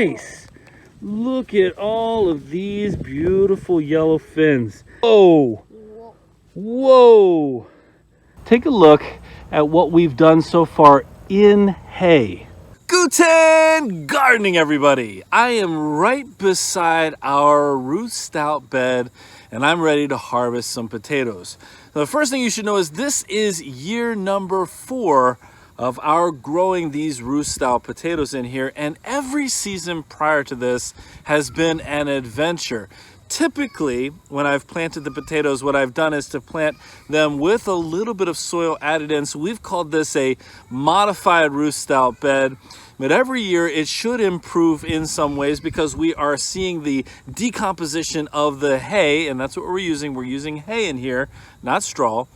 nice. Look at all of these beautiful yellow fins. Whoa. Whoa. Take a look at what we've done so far in hay. Guten gardening, everybody. I am right beside our Ruth Stout bed, and I'm ready to harvest some potatoes. Now, the first thing you should know is this is year number 4 of our growing these Ruth Stout potatoes in here, and every season prior to this has been an adventure. Typically, when I've planted the potatoes, what I've done is to plant them with a little bit of soil added in. So we've called this a modified Ruth Stout bed. But every year it should improve in some ways because we are seeing the decomposition of the hay, and that's what we're using. We're using hay in here, not straw.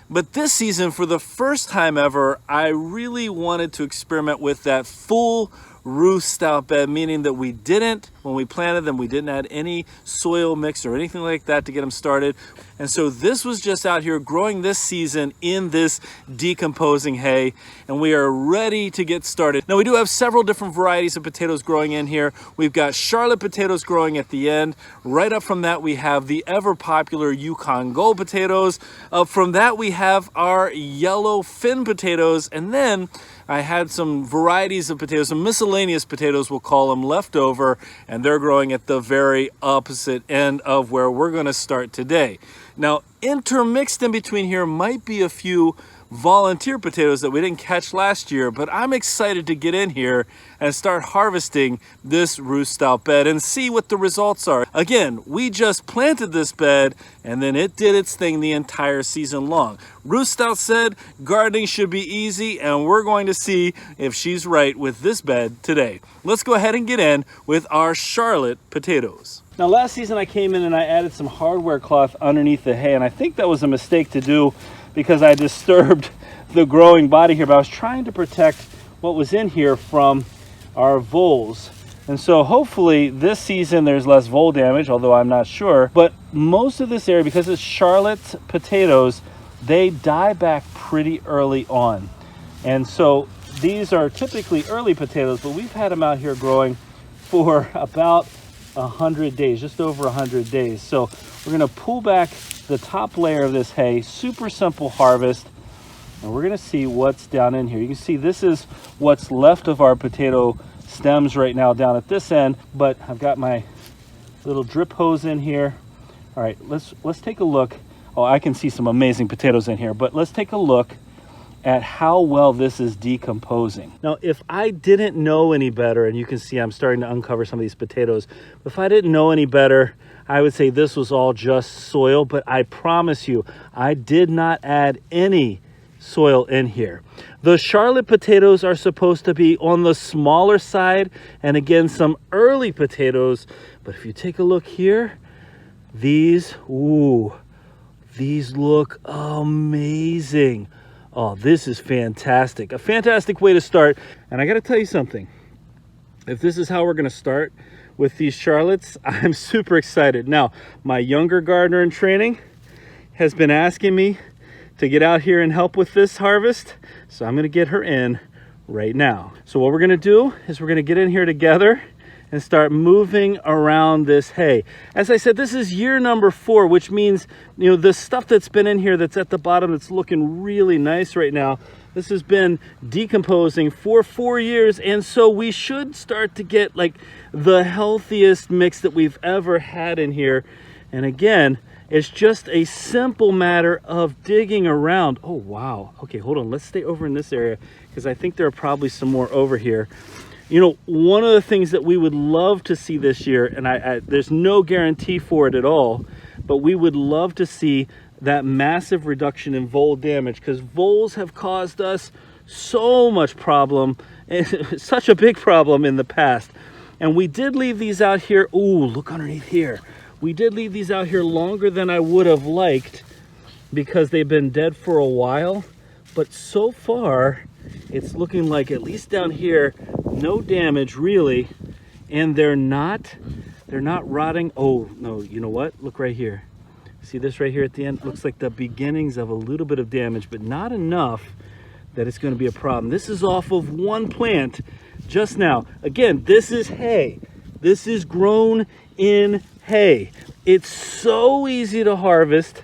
But this season, for the first time ever, I really wanted to experiment with that full Ruth Stout bed, meaning that we didn't, when we planted them, we didn't add any soil mix or anything like that to get them started. And so this was just out here growing this season in this decomposing hay, and we are ready to get started. Now, we do have several different varieties of potatoes growing in here. We've got Charlotte potatoes growing at the end. Right up from that, we have the ever popular Yukon Gold potatoes. Up from that, we have our yellow fin potatoes, and then I had some varieties of potatoes, some miscellaneous potatoes, we'll call them, left over, and they're growing at the very opposite end of where we're going to start today. Now, intermixed in between here might be a few volunteer potatoes that we didn't catch last year, but I'm excited to get in here and start harvesting this Ruth Stout bed and see what the results are. Again, we just planted this bed and then it did its thing the entire season long. Ruth Stout said gardening should be easy, and we're going to see if she's right with this bed today. Let's go ahead and get in with our Charlotte potatoes. Now, last season I came in and I added some hardware cloth underneath the hay, and I think that was a mistake to do because I disturbed the growing body here, but I was trying to protect what was in here from our voles. And so hopefully this season there's less vole damage, although I'm not sure. But most of this area, because it's Charlotte's potatoes, they die back pretty early on. And so these are typically early potatoes, but we've had them out here growing for about 100 days, just over 100 days. So we're going to pull back the top layer of this hay, super simple harvest, and we're going to see what's down in here. You can see this is what's left of our potato stems right now down at this end, but I've got my little drip hose in here. All right, let's take a look. Oh, I can see some amazing potatoes in here, but let's take a look at how well this is decomposing. Now, if I didn't know any better, and you can see I'm starting to uncover some of these potatoes, if I didn't know any better, I would say this was all just soil, but I promise you, I did not add any soil in here. The Charlotte potatoes are supposed to be on the smaller side, and again, some early potatoes, but if you take a look here, these look amazing. Oh, this is fantastic. A fantastic way to start. And I got to tell you something. If this is how we're going to start with these Charlottes, I'm super excited. Now, my younger gardener in training has been asking me to get out here and help with this harvest. So I'm going to get her in right now. So what we're going to do is we're going to get in here together and start moving around this hay. As I said, this is year number 4, which means, you know, the stuff that's been in here that's at the bottom that's looking really nice right now, this has been decomposing for 4 years, and so we should start to get like the healthiest mix that we've ever had in here. And again, it's just a simple matter of digging around. Oh, wow. Okay, hold on. Let's stay over in this area because I think there are probably some more over here. You know, one of the things that we would love to see this year, and there's no guarantee for it at all, but we would love to see that massive reduction in vole damage, because voles have caused us so much problem, such a big problem in the past. And we did leave these out here. Ooh, look underneath here. We did leave these out here longer than I would have liked because they've been dead for a while. But so far, it's looking like, at least down here, no damage really, and they're not rotting. Oh no, you know what, look right here, see this right here at the end, looks like the beginnings of a little bit of damage, but not enough that it's going to be a problem. This is off of one plant just now. Again, this is hay. This is grown in hay. It's so easy to harvest.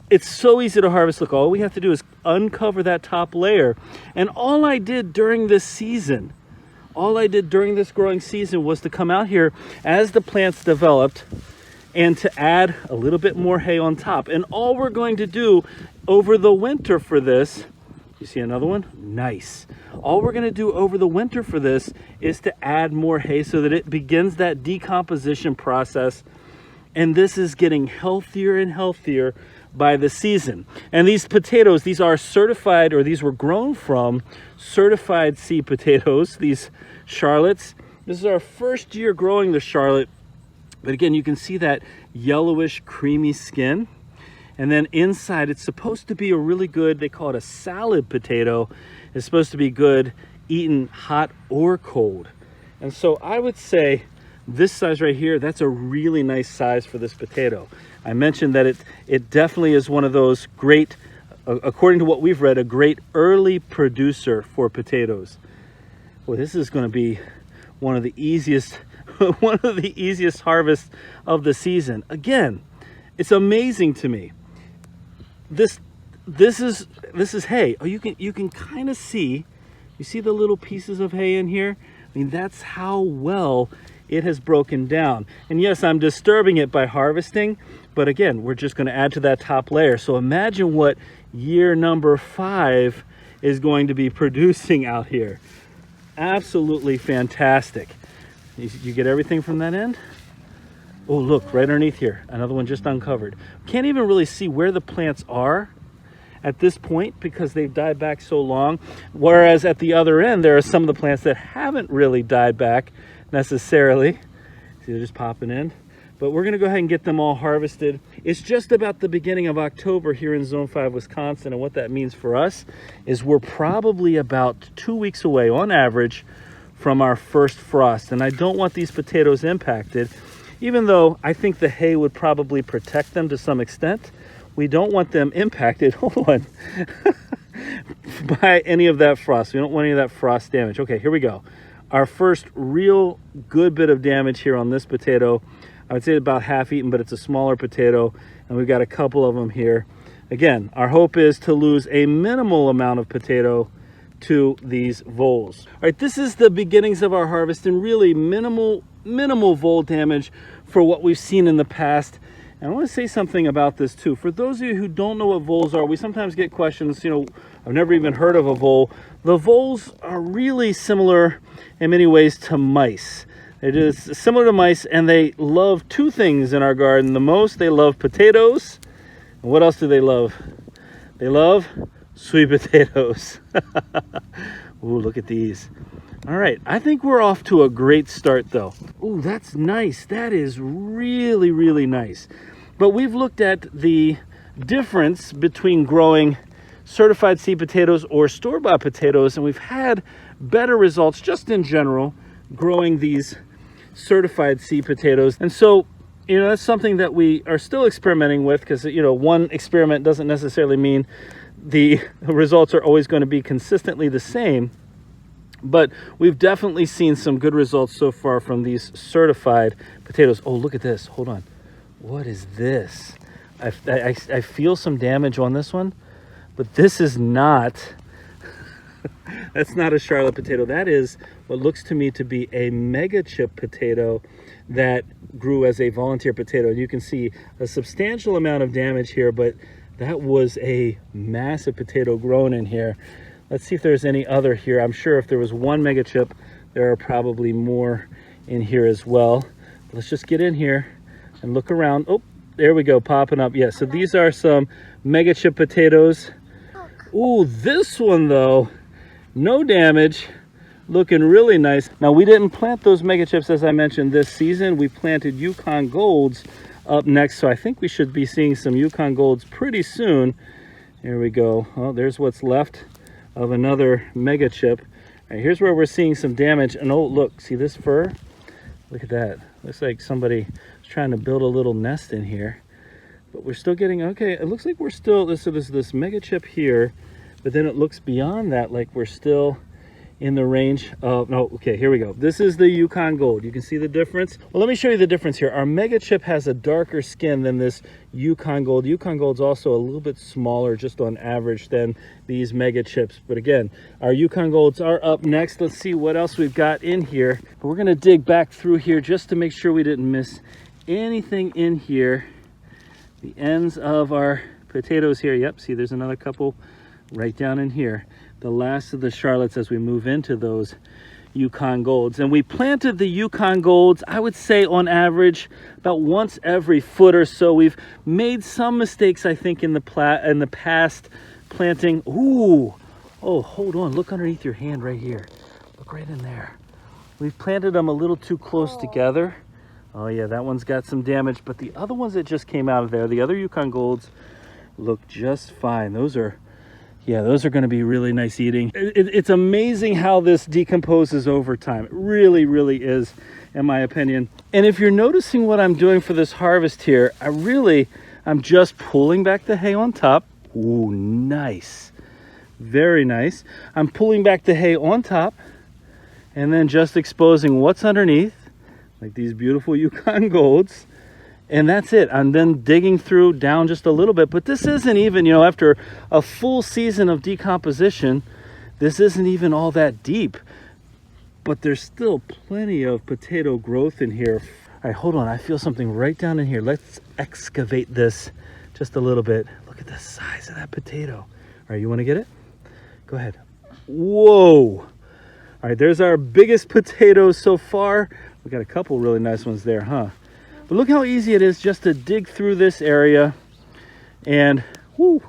It's so easy to harvest. Look, all we have to do is uncover that top layer. And all I did during this season, all I did during this growing season was to come out here as the plants developed and to add a little bit more hay on top. And all we're going to do over the winter for this, you see another one? Nice. All we're going to do over the winter for this is to add more hay so that it begins that decomposition process. And this is getting healthier and healthier by the season. And these potatoes, these are certified, or these were grown from certified seed potatoes, these Charlottes. This is our first year growing the Charlotte. But again, you can see that yellowish, creamy skin. And then inside, it's supposed to be a really good, they call it a salad potato. It's supposed to be good eaten hot or cold. And so I would say this size right here, that's a really nice size for this potato. I mentioned that it definitely is one of those great, according to what we've read, a great early producer for potatoes. Well, this is going to be one of the easiest, one of the easiest harvests of the season. Again, it's amazing to me. This is hay. Oh, you can kind of see, you see the little pieces of hay in here? I mean, that's how well it has broken down. And yes, I'm disturbing it by harvesting, but again, we're just going to add to that top layer. So imagine what year number 5 is going to be producing out here. Absolutely fantastic. You get everything from that end? Oh, look, right underneath here, another one just uncovered. Can't even really see where the plants are at this point because they've died back so long. Whereas at the other end, there are some of the plants that haven't really died back necessarily. See, they're just popping in. But we're gonna go ahead and get them all harvested. It's just about the beginning of October here in Zone 5, Wisconsin. And what that means for us is we're probably about 2 weeks away on average from our first frost. And I don't want these potatoes impacted. Even though I think the hay would probably protect them to some extent, we don't want them impacted, hold on, by any of that frost. We don't want any of that frost damage. Okay, here we go. Our first real good bit of damage here on this potato. I would say about half eaten, but it's a smaller potato, and we've got a couple of them here. Again, our hope is to lose a minimal amount of potato to these voles. All right, this is the beginnings of our harvest, and really minimal vole damage for what we've seen in the past. And I want to say something about this too. For those of you who don't know what voles are, we sometimes get questions, you know, I've never even heard of a vole. The voles are really similar in many ways to mice. It is similar to mice, and they love 2 things in our garden the most. They love potatoes. And what else do they love? They love sweet potatoes. Ooh, look at these. All right, I think we're off to a great start though. Ooh, that's nice. That is really, really nice. But we've looked at the difference between growing certified seed potatoes or store-bought potatoes, and we've had better results just in general growing these certified seed potatoes. And so, you know, that's something that we are still experimenting with, because, you know, one experiment doesn't necessarily mean the results are always going to be consistently the same. But we've definitely seen some good results so far from these certified potatoes. Oh, look at this. Hold on. What is this? I feel some damage on this one, but this is not, that's not a Charlotte potato. That is what looks to me to be a mega chip potato that grew as a volunteer potato. And you can see a substantial amount of damage here, but that was a massive potato grown in here. Let's see if there's any other here. I'm sure if there was one mega chip, there are probably more in here as well. Let's just get in here and look around. Oh, there we go, popping up. Yeah, so these are some mega chip potatoes. Ooh, this one though, no damage, looking really nice. Now, we didn't plant those mega chips as I mentioned this season. We planted Yukon Golds up next, so I think we should be seeing some Yukon Golds pretty soon. Here we go. Oh, there's what's left of another mega chip. All right, here's where we're seeing some damage. And oh, look, see this fur? Look at that. Looks like somebody is trying to build a little nest in here. But we're still getting, okay, it looks like we're still, so there's this mega chip here, but then it looks beyond that like we're still in the range of, no, okay, here we go. This is the Yukon Gold. You can see the difference. Well, let me show you the difference here. Our Mega Chip has a darker skin than this Yukon Gold. Yukon Gold's also a little bit smaller just on average than these Mega Chips. But again, our Yukon Golds are up next. Let's see what else we've got in here. We're gonna dig back through here just to make sure we didn't miss anything in here. The ends of our potatoes here. Yep, see there's another couple right down in here. The last of the Charlottes as we move into those Yukon Golds. And we planted the Yukon Golds, I would say on average, about once every foot or so. We've made some mistakes, I think, in the past planting. Ooh, oh, hold on, look underneath your hand right here. Look right in there. We've planted them a little too close together. Oh yeah, that one's got some damage, but the other ones that just came out of there, the other Yukon Golds, look just fine. Those are, yeah, those are going to be really nice eating. It's amazing how this decomposes over time. It really, really is, in my opinion. And if you're noticing what I'm doing for this harvest here, I'm just pulling back the hay on top. Ooh, nice. Very nice. I'm pulling back the hay on top and then just exposing what's underneath, like these beautiful Yukon Golds. And that's it. I'm then digging through down just a little bit, but this isn't even, you know, after a full season of decomposition, this isn't even all that deep, but there's still plenty of potato growth in here. All right, hold on. I feel something right down in here. Let's excavate this just a little bit. Look at the size of that potato. All right, you want to get it? Go ahead. Whoa. All right, there's our biggest potato so far. We got a couple really nice ones there, huh? But look how easy it is just to dig through this area and whoo,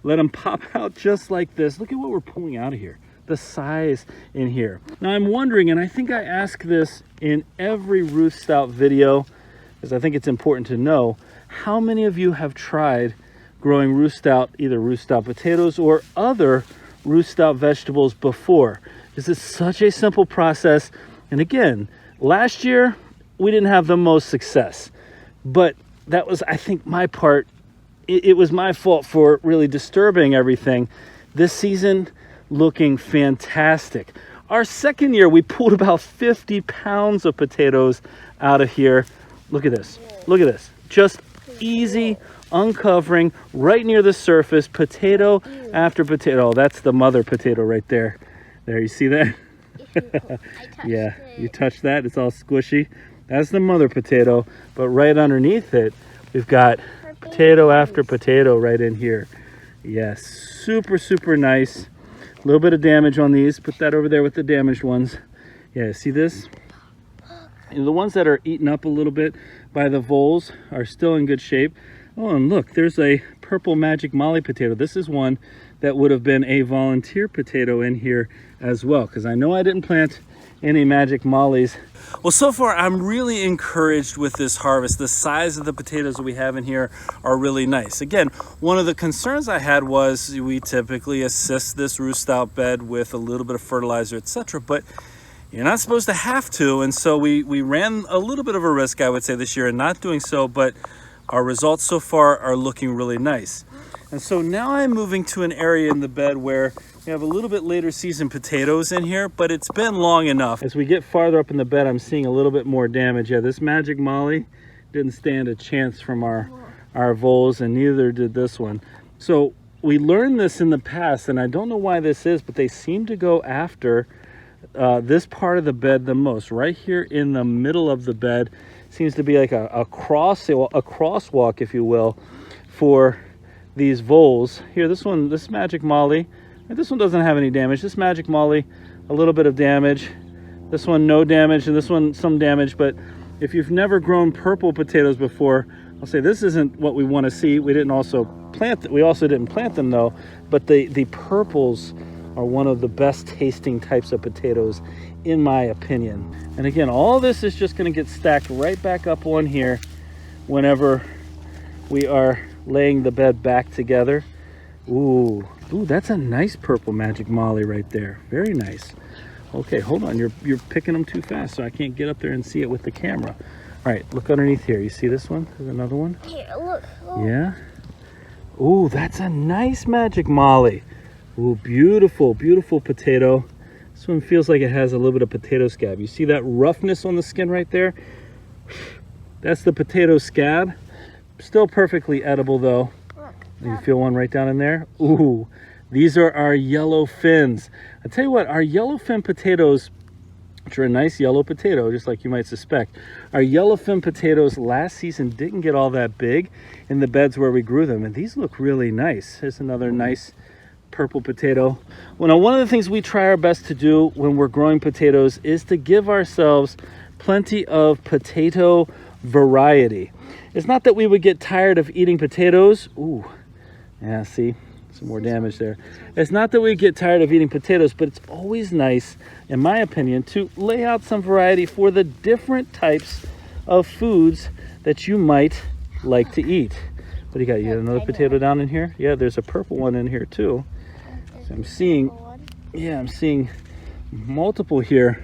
let them pop out just like this. Look at what we're pulling out of here, the size in here. Now I'm wondering, and I think I ask this in every Ruth Stout video, because I think it's important to know, how many of you have tried growing Ruth Stout, either Ruth Stout potatoes or other Ruth Stout vegetables before? This is such a simple process. And again, last year, we didn't have the most success, but that was, I think, my part. It was my fault for really disturbing everything. This season, looking fantastic. Our second year, we pulled about 50 pounds of potatoes out of here. Look at this. Look at this. Just easy uncovering right near the surface, potato after potato. Oh, that's the mother potato right there. There, you see that? Yeah, you touch that, it's all squishy. That's the mother potato, but right underneath it, we've got potato after potato right in here. Yes, super, super nice. A little bit of damage on these. Put that over there with the damaged ones. Yeah, see this? And the ones that are eaten up a little bit by the voles are still in good shape. Oh, and look, there's a purple Magic Molly potato. This is one that would have been a volunteer potato in here as well, because I know I didn't plant any Magic Mollies. Well, so far I'm really encouraged with this harvest. The size of the potatoes that we have in here are really nice. Again, one of the concerns I had was we typically assist this Ruth Stout bed with a little bit of fertilizer, etc., but you're not supposed to have to, and so we ran a little bit of a risk, I would say, this year in not doing so, but our results so far are looking really nice. And so now I'm moving to an area in the bed where we have a little bit later season potatoes in here, but it's been long enough. As we get farther up in the bed, I'm seeing a little bit more damage. Yeah, this Magic Molly didn't stand a chance from our voles, and neither did this one. So we learned this in the past, and I don't know why this is, but they seem to go after this part of the bed the most. Right here in the middle of the bed seems to be like a crosswalk, if you will, for these voles. Here, this Magic Molly, this one doesn't have any damage. This Magic Molly, a little bit of damage. This one, no damage, and this one, some damage. But if you've never grown purple potatoes before, I'll say this isn't what we want to see. We also didn't plant them though, but the purples are one of the best tasting types of potatoes, in my opinion. And again, all this is just going to get stacked right back up on here whenever we are laying the bed back together. Ooh, that's a nice purple Magic Molly right there. Very nice. Okay, hold on. You're picking them too fast, so I can't get up there and see it with the camera. All right, look underneath here. You see this one? There's another one. Here, look. Yeah. Ooh, that's a nice Magic Molly. Ooh, beautiful, beautiful potato. This one feels like it has a little bit of potato scab. You see that roughness on the skin right there? That's the potato scab. Still perfectly edible though. You feel one right down in there? Ooh, these are our yellow fins. I tell you what, our yellowfin potatoes, which are a nice yellow potato, just like you might suspect, our yellowfin potatoes last season didn't get all that big in the beds where we grew them, and these look really nice. Here's another nice purple potato. Well, now one of the things we try our best to do when we're growing potatoes is to give ourselves plenty of potato variety. It's not that we would get tired of eating potatoes. Ooh, yeah, see, some more damage there. It's not that we get tired of eating potatoes, but it's always nice, in my opinion, to lay out some variety for the different types of foods that you might like to eat. What do you got? You got another potato down in here? Yeah, there's a purple one in here too. So I'm seeing, yeah, I'm seeing multiple here.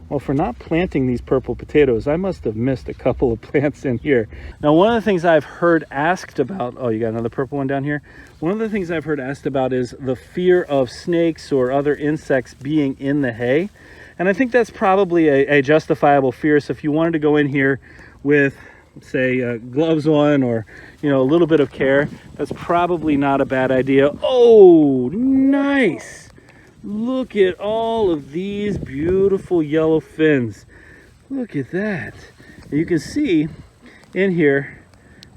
Well, for not planting these purple potatoes, I must have missed a couple of plants in here. Now, one of the things I've heard asked about, oh, you got another purple one down here? One of the things I've heard asked about is the fear of snakes or other insects being in the hay. And I think that's probably a justifiable fear. So if you wanted to go in here with, say, gloves on or, you know, a little bit of care, that's probably not a bad idea. Oh, nice. Look at all of these beautiful yellow fins. Look at that. And you can see in here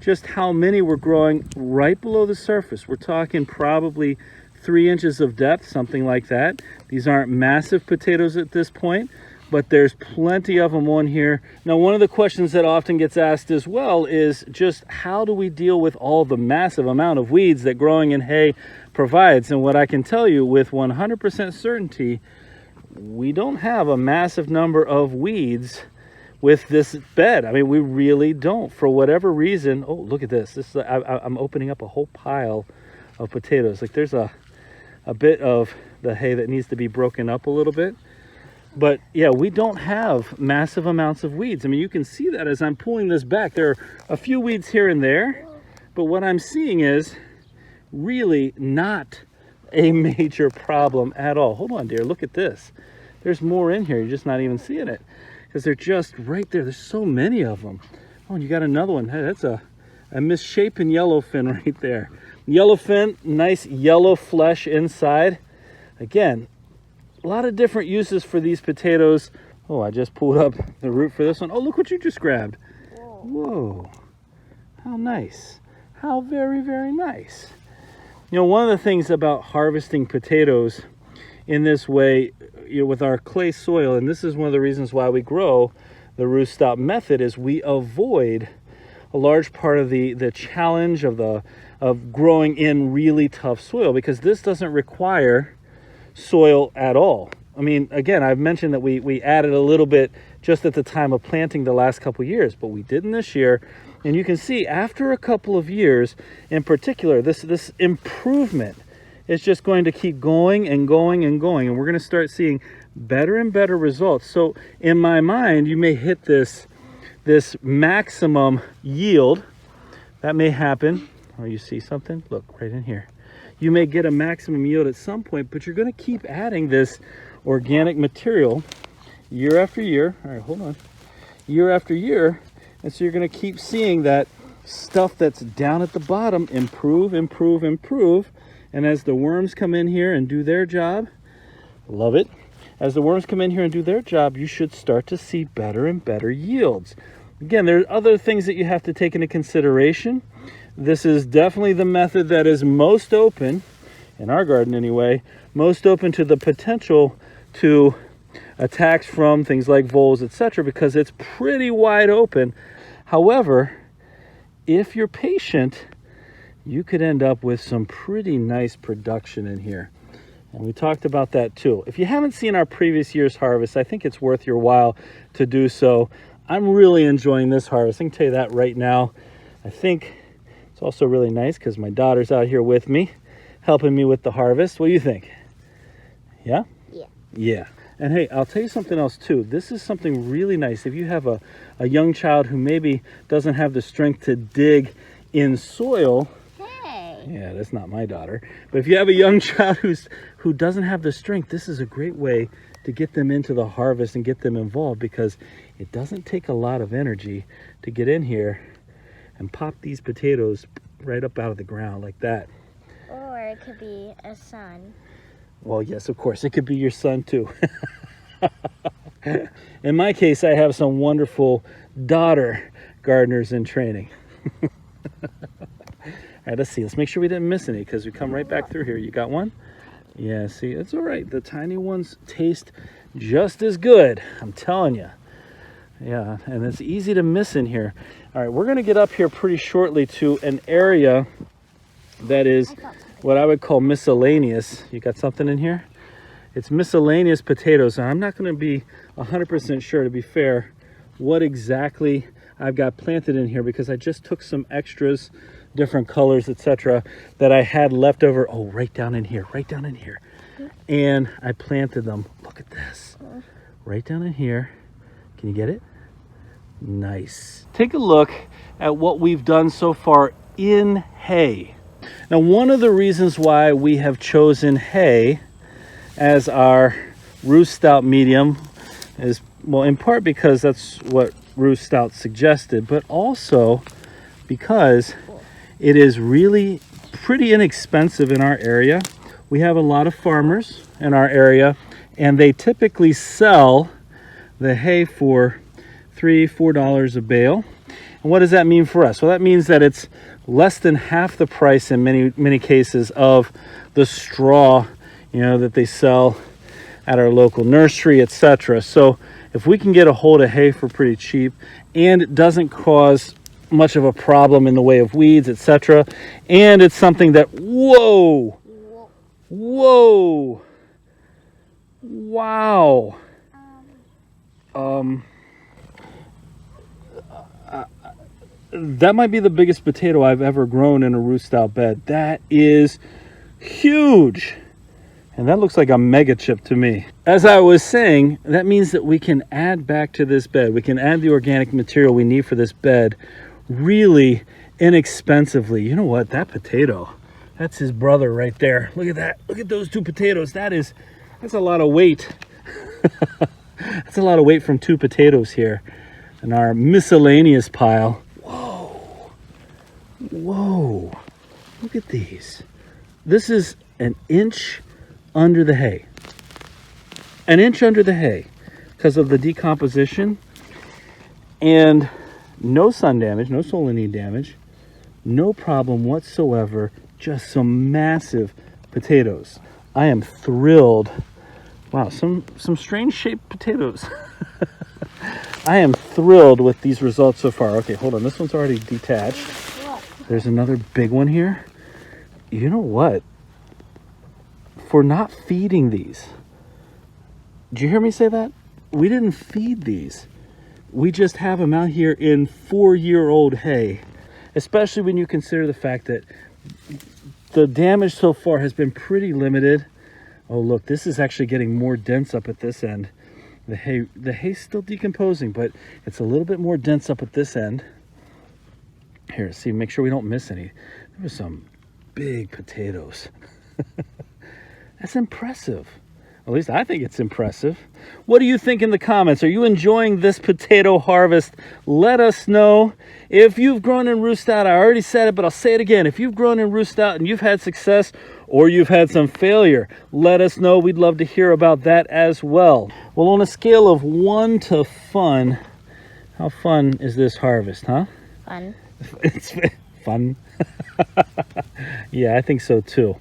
just how many were growing right below the surface. We're talking probably 3 inches of depth, something like that. These aren't massive potatoes at this point, but there's plenty of them on here. Now, one of the questions that often gets asked as well is just how do we deal with all the massive amount of weeds that growing in hay provides? And what I can tell you with 100% certainty, we don't have a massive number of weeds with this bed. I mean, we really don't, for whatever reason. Oh, look at this. This is, I'm opening up a whole pile of potatoes. Like there's a bit of the hay that needs to be broken up a little bit. But yeah, we don't have massive amounts of weeds. I mean, you can see that as I'm pulling this back. There are a few weeds here and there, but what I'm seeing is really not a major problem at all. Hold on, dear, look at this. There's more in here. You're just not even seeing it because they're just right there. There's so many of them. Oh, and you got another one. Hey, that's a misshapen yellowfin right there. Yellowfin, nice yellow flesh inside. Again, a lot of different uses for these potatoes. Oh, I just pulled up the root for this one. Oh, look what you just grabbed. Whoa, how nice. How very, very nice. You know, one of the things about harvesting potatoes in this way, you know, with our clay soil, and this is one of the reasons why we grow the Ruth Stout Method, is we avoid a large part of the challenge of growing in really tough soil, because this doesn't require soil at all. I mean, again, I've mentioned that we added a little bit just at the time of planting the last couple years, but we didn't this year. And you can see after a couple of years in particular, this improvement is just going to keep going and going and going, and we're going to start seeing better and better results. So in my mind, you may hit this maximum yield. That may happen. Oh, you see something? Look right in here. You may get a maximum yield at some point, but you're going to keep adding this organic material year after year. All right, hold on. Year after year. And so you're going to keep seeing that stuff that's down at the bottom improve, improve, improve. And as the worms come in here and do their job, love it. As the worms come in here and do their job, you should start to see better and better yields. Again, there are other things that you have to take into consideration. This is definitely the method that is most open, in our garden anyway, most open to the potential to attacks from things like voles, etc., because it's pretty wide open. However, if you're patient, you could end up with some pretty nice production in here. And we talked about that too. If you haven't seen our previous year's harvest, I think it's worth your while to do so. I'm really enjoying this harvest. I can tell you that right now. I think it's also really nice because my daughter's out here with me, helping me with the harvest. What do you think? Yeah? Yeah. Yeah. And hey, I'll tell you something else too. This is something really nice. If you have a young child who maybe doesn't have the strength to dig in soil. Hey. Yeah, that's not my daughter. But if you have a young child who doesn't have the strength, this is a great way to get them into the harvest and get them involved, because it doesn't take a lot of energy to get in here and pop these potatoes right up out of the ground like that. Or it could be a son. Well, yes, of course, it could be your son too. In my case, I have some wonderful daughter gardeners in training. All right, let's see. Let's make sure we didn't miss any, because we come right back through here. You got one? Yeah, see, it's all right. The tiny ones taste just as good, I'm telling you. Yeah, and it's easy to miss in here. All right, we're going to get up here pretty shortly to an area that is what I would call miscellaneous. You got something in here? It's miscellaneous potatoes. And I'm not going to be 100% sure, to be fair, what exactly I've got planted in here, because I just took some extras, different colors, etc., that I had left over. Oh, right down in here, right down in here. And I planted them. Look at this. Right down in here. Can you get it? Nice. Take a look at what we've done so far in hay. Now, one of the reasons why we have chosen hay as our Ruth Stout medium is, well, in part because that's what Ruth Stout suggested, but also because it is really pretty inexpensive in our area. We have a lot of farmers in our area, and they typically sell the hay for $3-4 a bale. And what does that mean for us? Well, that means that it's less than half the price in many cases of the straw, you know, that they sell at our local nursery, etc. So if we can get a hold of hay for pretty cheap, and it doesn't cause much of a problem in the way of weeds, etc., and it's something that, whoa, wow, that might be the biggest potato I've ever grown in a Ruth Stout bed. That is huge. And that looks like a mega chip to me. As I was saying, that means that we can add back to this bed. We can add the organic material we need for this bed really inexpensively. You know what? That potato, that's his brother right there. Look at that. Look at those two potatoes. That's a lot of weight. That's a lot of weight from two potatoes here in our miscellaneous pile. Whoa, look at these. This is an inch under the hay. An inch under the hay because of the decomposition, and no sun damage, no solanine damage, no problem whatsoever, just some massive potatoes. I am thrilled. Wow, some strange shaped potatoes. I am thrilled with these results so far. Okay, hold on, this one's already detached. There's another big one here. You know what? For not feeding these, did you hear me say that? We didn't feed these. We just have them out here in 4-year-old hay, especially when you consider the fact that the damage so far has been pretty limited. Oh, look, this is actually getting more dense up at this end. The hay's still decomposing, but it's a little bit more dense up at this end. Here, see, make sure we don't miss any. There were some big potatoes. That's impressive. At least I think it's impressive. What do you think in the comments? Are you enjoying this potato harvest? Let us know. If you've grown in Ruth Stout, I already said it, but I'll say it again. If you've grown in Ruth Stout and you've had success or you've had some failure, let us know. We'd love to hear about that as well. Well, on a scale of 1 to fun, how fun is this harvest, huh? Fun. It's fun. Yeah, I think so too.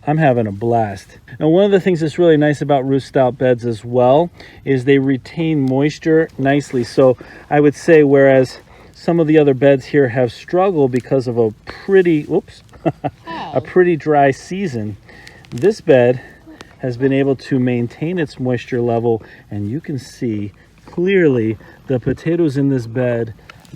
I'm having a blast. Now, one of the things that's really nice about Ruth Stout beds as well is they retain moisture nicely. So I would say, whereas some of the other beds here have struggled because of a pretty, a pretty dry season, this bed has been able to maintain its moisture level, and you can see clearly the potatoes in this bed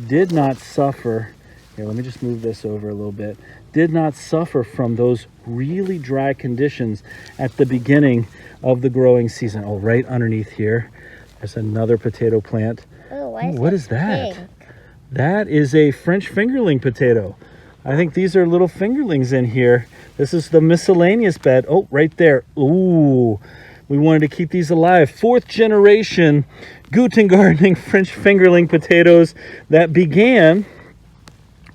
did not suffer. Here, let me just move this over a little bit. Did not suffer from those really dry conditions at the beginning of the growing season. Oh, right underneath here, there's another potato plant. Oh, what is that? Pink? That is a French fingerling potato. I think these are little fingerlings in here. This is the miscellaneous bed. Oh, right there. Ooh, We wanted to keep these alive. 4th generation Guten gardening French fingerling potatoes that began,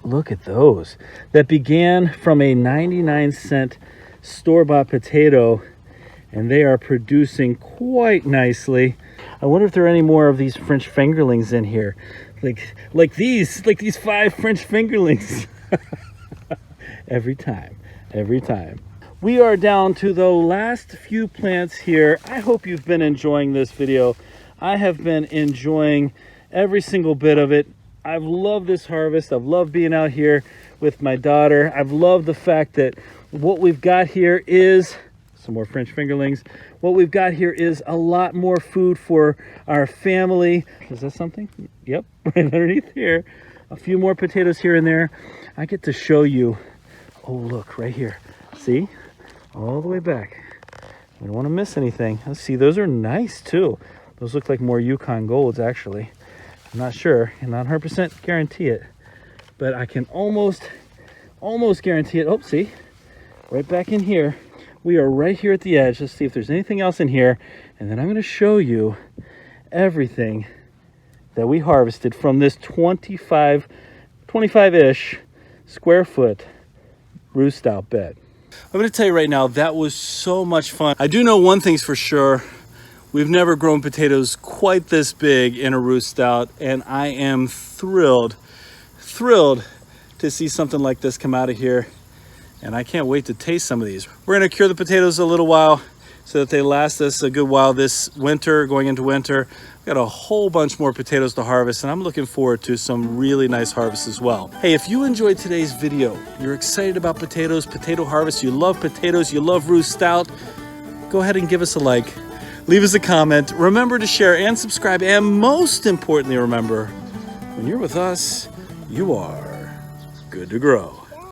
look at those, that began from a 99-cent store-bought potato, and they are producing quite nicely. I wonder if there are any more of these French fingerlings in here. Like these 5 French fingerlings. Every time. We are down to the last few plants here. I hope you've been enjoying this video. I have been enjoying every single bit of it. I've loved this harvest. I've loved being out here with my daughter. I've loved the fact that what we've got here is some more French fingerlings. What we've got here is a lot more food for our family. Is that something? Yep, right underneath here. A few more potatoes here and there. I get to show you. Oh, look, right here. See? All the way back. We don't want to miss anything. Let's see, those are nice too. Those look like more Yukon Golds, actually. I'm not sure, and not 100% guarantee it, but I can almost guarantee it. Oh, see, right back in here. We are right here at the edge. Let's see if there's anything else in here, and then I'm going to show you everything that we harvested from this 25-ish square foot Ruth Stout bed. I'm going to tell you right now, that was so much fun. I do know one thing's for sure. We've never grown potatoes quite this big in a Ruth Stout, and I am thrilled to see something like this come out of here, and I can't wait to taste some of these. We're going to cure the potatoes a little while so that they last us a good while this winter, going into winter. We've got a whole bunch more potatoes to harvest, and I'm looking forward to some really nice harvests as well. Hey, if you enjoyed today's video, you're excited about potatoes, potato harvest, you love potatoes, you love Ruth Stout, go ahead and give us a like. Leave us a comment. Remember to share and subscribe. And most importantly, remember, when you're with us, you are good to grow.